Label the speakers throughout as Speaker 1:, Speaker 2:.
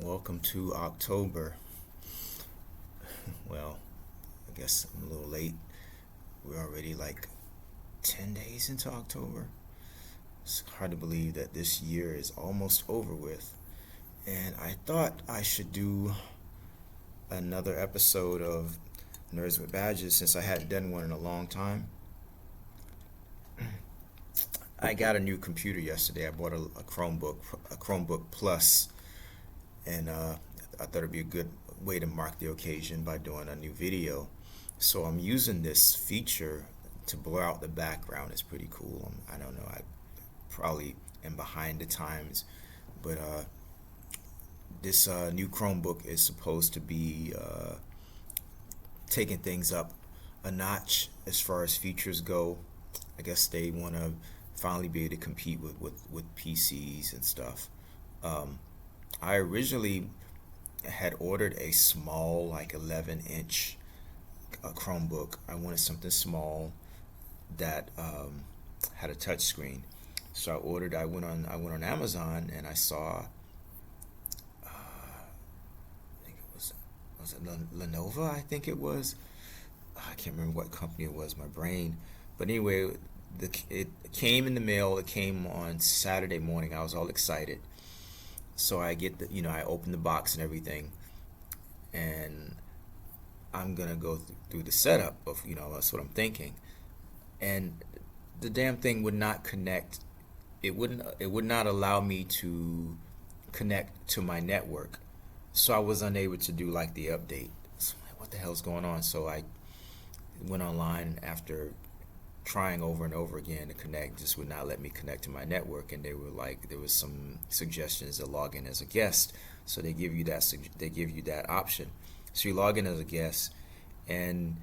Speaker 1: welcome to October. Well, I guess I'm a little late. We're already like 10 days into October. It's hard to believe that this year is almost over with. And I thought I should do another episode of Nerds with Badges since I hadn't done one in a long time. I got a new computer yesterday. I bought a Chromebook Plus, and I thought it'd be a good way to mark the occasion by doing a new video. So I'm using this feature to blur out the background. It's pretty cool. I don't know. I probably am behind the times, but this new Chromebook is supposed to be taking things up a notch as far as features go. I guess they want to finally be able to compete with PCs and stuff. I originally had ordered a small, like 11-inch Chromebook. I wanted something small that had a touch screen. So I went on Amazon and I saw, I think was it Lenovo? I think it was. I can't remember what company it was. My brain. But anyway, it came in the mail. It came on Saturday morning. I was all excited. So I get I open the box and everything, and I'm gonna go through the setup of, that's what I'm thinking. And the damn thing would not connect. It would not allow me to connect to my network. So I was unable to do like the update. So I'm like, what the hell's going on? So I went online after trying over and over again to connect. Just would not let me connect to my network, and they were like, there was some suggestions to log in as a guest. So they give you that option. So you log in as a guest, and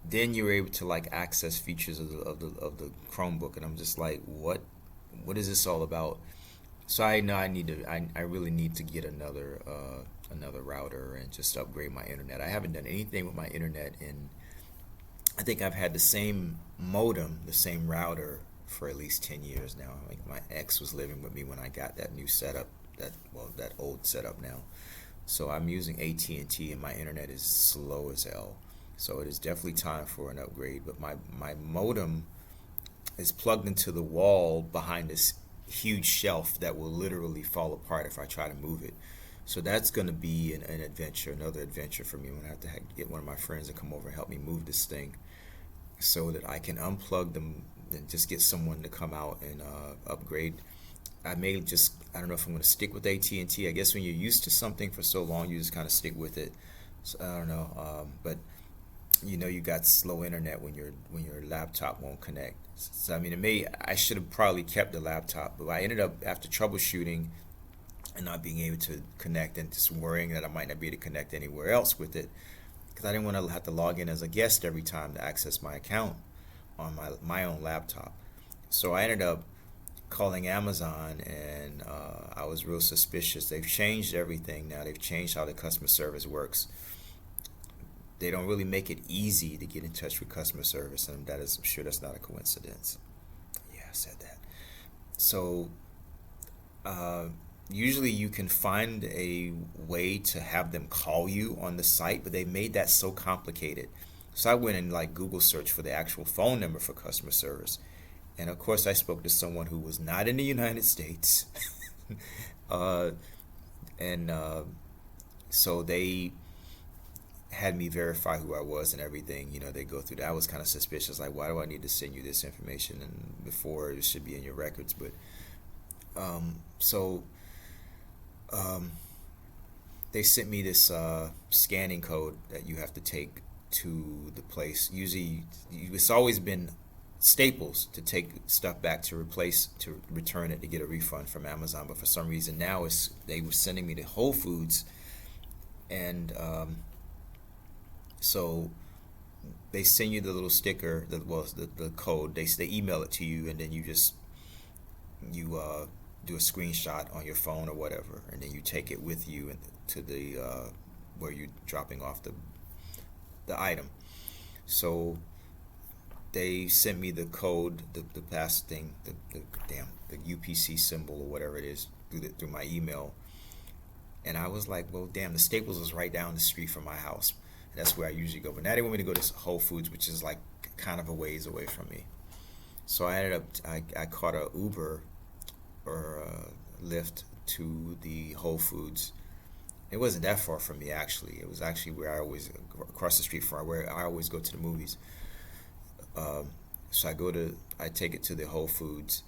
Speaker 1: then you're able to like access features of the Chromebook. And I'm just like, what is this all about? So I know I really need to get another router and just upgrade my internet. I haven't done anything with my internet in, I think I've had the same modem, the same router for at least 10 years now. Like, my ex was living with me when I got that new setup, that old setup now. So I'm using AT&T and my internet is slow as hell. So it is definitely time for an upgrade. But my modem is plugged into the wall behind this huge shelf that will literally fall apart if I try to move it. So that's going to be an adventure, another adventure for me. I'm going to have to get one of my friends to come over and help me move this thing so that I can unplug them and just get someone to come out and upgrade. I don't know if I'm going to stick with AT&T. I guess when you're used to something for so long, you just kind of stick with it. So I don't know, but you got slow internet when your laptop won't connect. So I mean, I should have probably kept the laptop, but I ended up, after troubleshooting and not being able to connect and just worrying that I might not be able to connect anywhere else with it, because I didn't want to have to log in as a guest every time to access my account on my own laptop. So I ended up calling Amazon, and I was real suspicious. They've changed everything now. They've changed how the customer service works. They don't really make it easy to get in touch with customer service, and I'm sure that's not a coincidence. Yeah, I said that. So usually you can find a way to have them call you on the site, but they made that so complicated. So I went and like Google searched for the actual phone number for customer service. And of course I spoke to someone who was not in the United States. So they had me verify who I was and everything. They go through that. I was kind of suspicious, like, why do I need to send you this information and before it should be in your records? But they sent me this scanning code that you have to take to the place. Usually, it's always been Staples to take stuff back to return it to get a refund from Amazon. But for some reason now they were sending me to Whole Foods, and so they send you the little sticker, the code. They email it to you, and then you do a screenshot on your phone or whatever, and then you take it with you to the where you're dropping off the item. So they sent me the code, the pass thing, the UPC symbol or whatever it is through my email, And I was like, well, damn, the Staples was right down the street from my house. That's where I usually go. But now they want me to go to Whole Foods, which is like kind of a ways away from me. So I ended up, I caught a Uber or a Lyft to the Whole Foods. It wasn't that far from me, actually. It was actually where I always, across the street from where I always go to the movies. Um, so I take it to the Whole Foods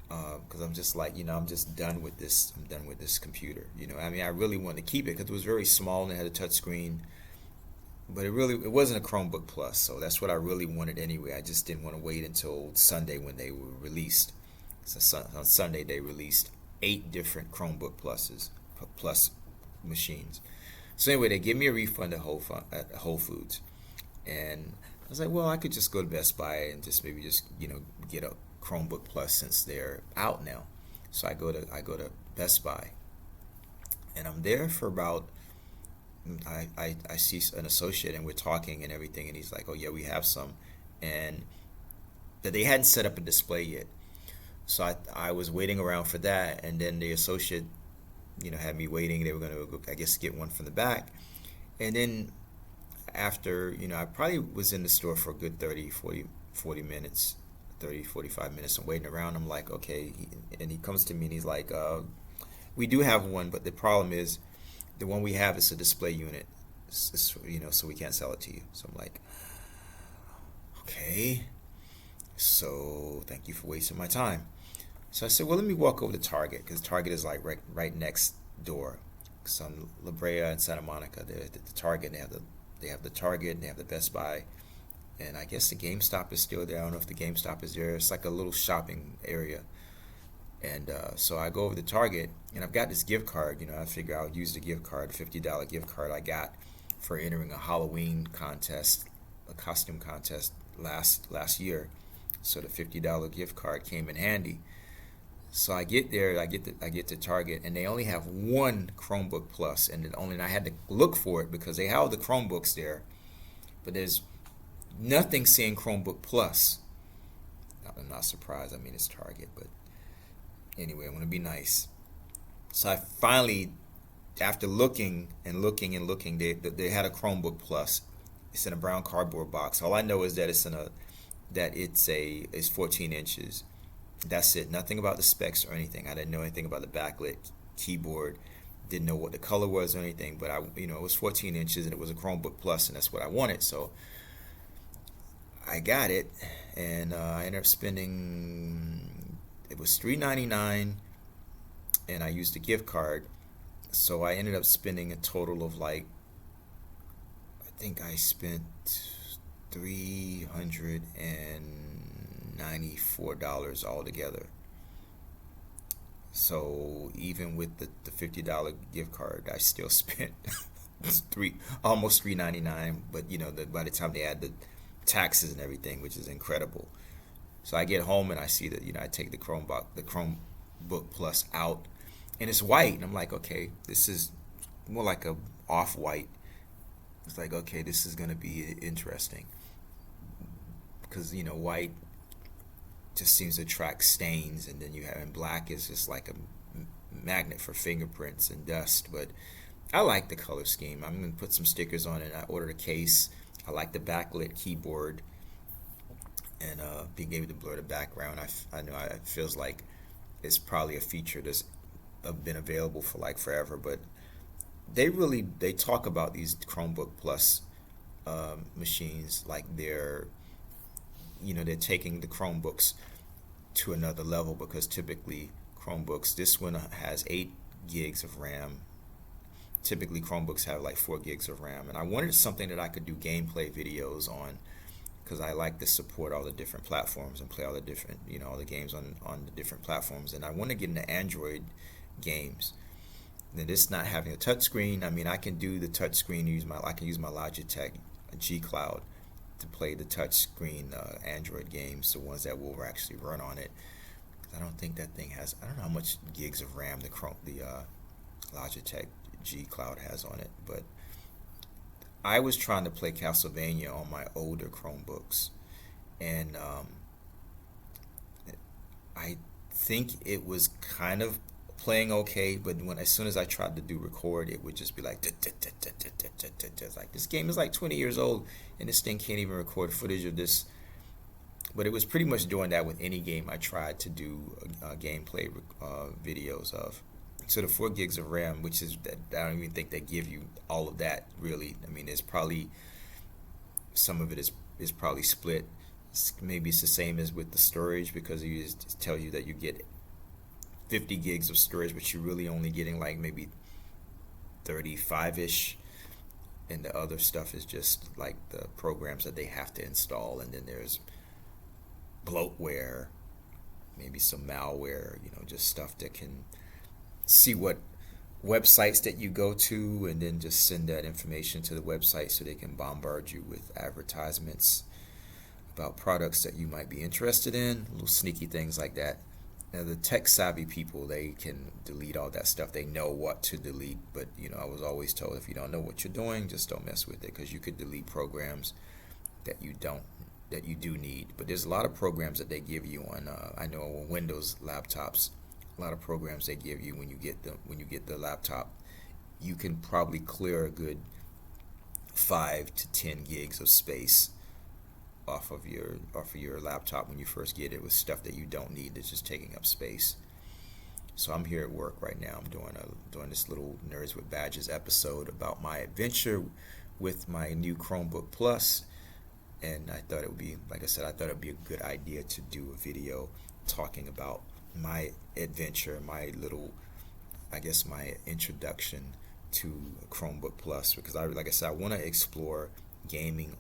Speaker 1: because I'm just like, I'm just done with this. I'm done with this computer. I mean, I really wanted to keep it because it was very small and it had a touch screen, but it wasn't a Chromebook Plus, so that's what I really wanted anyway. I just didn't want to wait until Sunday when they were released. So on Sunday they released 8 different Chromebook Plus machines. So anyway, they give me a refund at Whole Foods, and I was like, well, I could just go to Best Buy and just maybe just get a Chromebook Plus since they're out now. So I go to Best Buy, and I'm there for about I see an associate and we're talking and everything, and he's like, oh yeah, we have some, and that they hadn't set up a display yet. So I was waiting around for that, and then the associate had me waiting. They were going to, I guess, get one from the back. And then after, I probably was in the store for a good 40 minutes, 45 minutes. I'm waiting around. I'm like, okay. And he comes to me and he's like, we do have one, but the problem is the one we have is a display unit, so we can't sell it to you. So I'm like, okay. So thank you for wasting my time. So I said, well, let me walk over to Target, because Target is like right next door. So on La Brea and Santa Monica, they're at the Target. They have the Target, and they have the Best Buy, and I guess the GameStop is still there. I don't know if the GameStop is there. It's like a little shopping area. And so I go over to Target, and I've got this gift card. I figure I'll use the gift card, $50 gift card I got for entering a Halloween contest, a costume contest last year. So the $50 gift card came in handy. So I get there, I get to Target, and they only have one Chromebook Plus, and I had to look for it because they have the Chromebooks there, but there's nothing saying Chromebook Plus. I'm not surprised. I mean, it's Target, but anyway, I'm gonna be nice. So I finally, after looking and looking and looking, they had a Chromebook Plus. It's in a brown cardboard box. All I know is that it's 14 inches. That's it. Nothing about the specs or anything. I didn't know anything about the backlit keyboard. Didn't know what the color was or anything. But it was 14 inches and it was a Chromebook Plus, and that's what I wanted. So I got it, and I ended up spending. It was $3.99, and I used a gift card. So I ended up spending a total of I think I spent $394 altogether. So even with the $50 gift card, I still spent almost $3.99. But by the time they add the taxes and everything, which is incredible. So I get home and I see that I take the Chromebook Plus out, and it's white, and I'm like, okay, this is more like a off-white. It's like, okay, this is gonna be interesting, because white just seems to attract stains, and then and black is just like a magnet for fingerprints and dust. But I like the color scheme. I'm gonna put some stickers on it. I ordered a case. I like the backlit keyboard, and being able to blur the background. I know it feels like it's probably a feature that's been available for like forever, but they talk about these Chromebook Plus machines like they're taking the Chromebooks to another level, because typically Chromebooks, this one has 8 gigs of RAM. Typically Chromebooks have like 4 gigs of RAM, and I wanted something that I could do gameplay videos on, because I like to support all the different platforms and play all the different all the games on the different platforms, and I want to get into Android games. And this not having a touchscreen, I mean, I can do the touchscreen. I can use my Logitech G Cloud to play the touchscreen Android games, the ones that will actually run on it. I don't think that thing has. I don't know how much gigs of RAM the Logitech G Cloud has on it, but I was trying to play Castlevania on my older Chromebooks, and I think it was kind of playing okay, but when as soon as I tried to do record, it would just be like it's like this game is like 20 years old and this thing can't even record footage of this. But it was pretty much doing that with any game I tried to do gameplay videos of. So the 4 gigs of RAM, which is that I don't even think they give you all of that really. I mean, there's probably some of it is probably split. Maybe it's the same as with the storage because you just tell you that you get 50 gigs of storage, but you're really only getting like maybe 35-ish, and the other stuff is just like the programs that they have to install, and then there's bloatware, maybe some malware, just stuff that can see what websites that you go to and then just send that information to the website so they can bombard you with advertisements about products that you might be interested in, little sneaky things like that. Now the tech savvy people, they can delete all that stuff. They know what to delete, but I was always told if you don't know what you're doing, just don't mess with it because you could delete programs that you do need. But there's a lot of programs that they give you on I know on Windows laptops, a lot of programs they give you when you get the laptop, you can probably clear a good 5 to 10 gigs of space off of your laptop when you first get it with stuff that you don't need that's just taking up space. So I'm here at work right now. I'm doing this little Nerds with Badges episode about my adventure with my new Chromebook Plus, and I thought it would be, like I said, I thought it would be a good idea to do a video talking about my adventure, my introduction to Chromebook Plus, because like I said, I want to explore gaming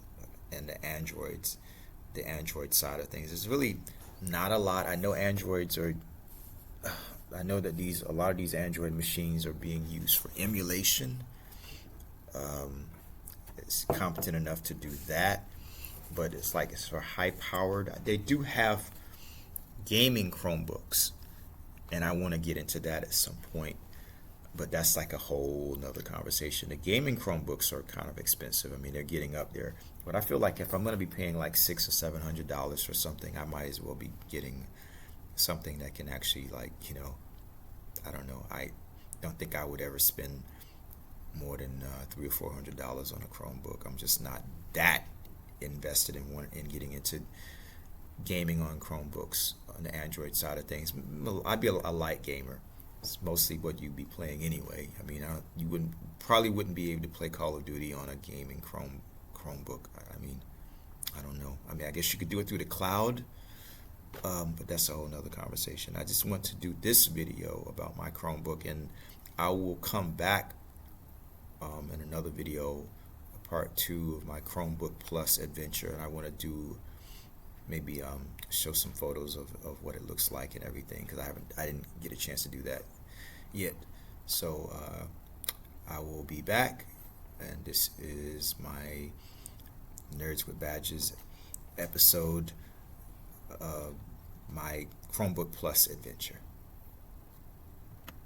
Speaker 1: and the Android side of things. There's really not a lot. I know that a lot of these Android machines are being used for emulation. It's competent enough to do that, but it's for high powered. They do have gaming Chromebooks, and I want to get into that at some point, but that's like a whole nother conversation. The gaming Chromebooks are kind of expensive. I mean, they're getting up there, but I feel like if I'm going to be paying like $600 or $700 for something, I might as well be getting something that can actually I don't know. I don't think I would ever spend more than $300 or $400 on a Chromebook. I'm just not that invested in getting into gaming on Chromebooks on the Android side of things. I'd be a light gamer. It's mostly what you'd be playing anyway. I mean, you wouldn't be able to play Call of Duty on a gaming Chromebook. I mean, I don't know. I mean, I guess you could do it through the cloud, but that's a whole nother conversation. I just want to do this video about my Chromebook, and I will come back in another video, part 2 of my Chromebook Plus adventure, and I want to do maybe show some photos of what it looks like and everything, because I didn't get a chance to do that yet. So I will be back, and this is my Nerds with Badges episode of my Chromebook Plus adventure.